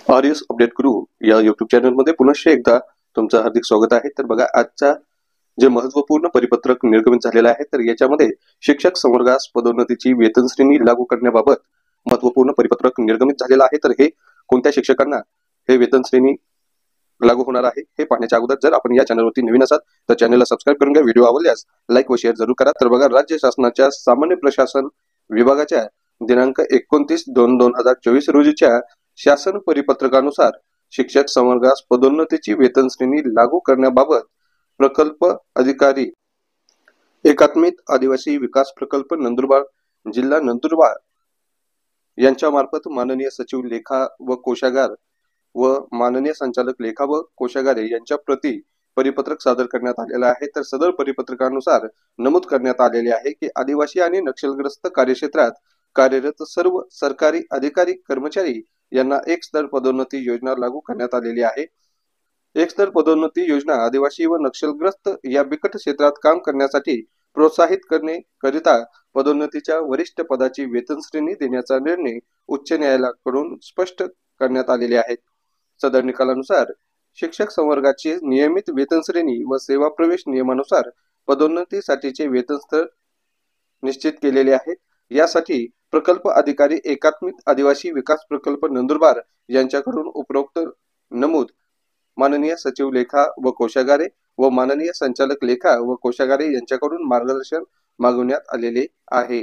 आर्यस update गुरु या YouTube चॅनलमध्ये पुनश्च एकदा तुमचं हार्दिक स्वागत आहे। तर बघा, आजचा जे महत्त्वपूर्ण परिपत्रक निर्गमित झालेलं आहे, तर याच्यामध्ये शिक्षक संवर्गास पदोन्नतीची वेतन श्रेणी लागू करण्याबाबत महत्त्वपूर्ण परिपत्रक निर्गमित झालेलं आहे। तर हे कोणत्या शिक्षकांना हे वेतन श्रेणी लागू होणार आहे हे पाहण्याच्या अगोदर जर आपण या चॅनलवरती नवीन असाल तर चॅनलला सबस्क्राइब करून घ्या। व्हिडिओ आवडल्यास लाईक व शेअर जरूर करा। तर बघा, राज्य शासनाच्या सामान्य प्रशासन विभागाच्या दिनांक 29/2/2024 रोजीच्या शासन परिपत्रकानुसार शिक्षक संवर्गास पदोन्नतीची वेतन श्रेणी लागू करण्याबाबत प्रकल्प अधिकारी एकात्मिक आदिवासी विकास प्रकल्प नंदुरबार जिल्हा नंदुरबार यांच्या मार्फत माननीय सचिव लेखा व कोशागार व माननीय संचालक लेखा व कोशागारे यांच्या प्रती परिपत्रक सादर करण्यात आलेला आहे। तर सदर परिपत्रकानुसार नमूद करण्यात आलेले आहे की आदिवासी आणि नक्षलग्रस्त कार्यक्षेत्रात कार्यरत सर्व सरकारी अधिकारी कर्मचारी यांना एक स्तर पदोन्नती योजना लागू करण्यात आलेली आहे। एक स्तर पदोन्नती योजना आदिवासी व नक्षलग्रस्त या बिकट क्षेत्रात काम करण्यासाठी प्रोत्साहित करणे करिता पदोन्नतीच्या वरिष्ठ पदाची वेतन श्रेणी देण्याचा निर्णय उच्च न्यायालयाकडून स्पष्ट करण्यात आलेले आहेत। सदर निकालानुसार शिक्षक संवर्गाची नियमित वेतन श्रेणी व सेवा प्रवेश नियमानुसार पदोन्नतीसाठीचे वेतन स्तर निश्चित केलेले आहेत। यासाठी प्रकल्प अधिकारी एकात्मिक आदिवासी विकास प्रकल्प नंदुरबार यांच्याकडून उपरोक्त नमूद माननीय सचिव लेखा व कोशागारे व माननीय संचालक लेखा व कोशागारे यांच्याकडून मार्गदर्शन मागवण्यात आलेले आहे।